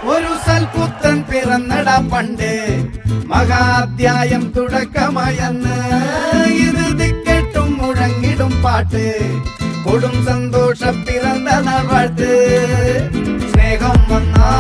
ഒരു സൽപുത്രൻ പിറന്നട പണ്ട് മഹാധ്യായം തുടക്കമായെന്ന് ഇത് ദിക്കെട്ടും മുഴങ്ങിടും പാട്ട് കൊടും സന്തോഷം പിറന്ന നാൾ വാഴ്ത്ത് സ്നേഹം വന്നാ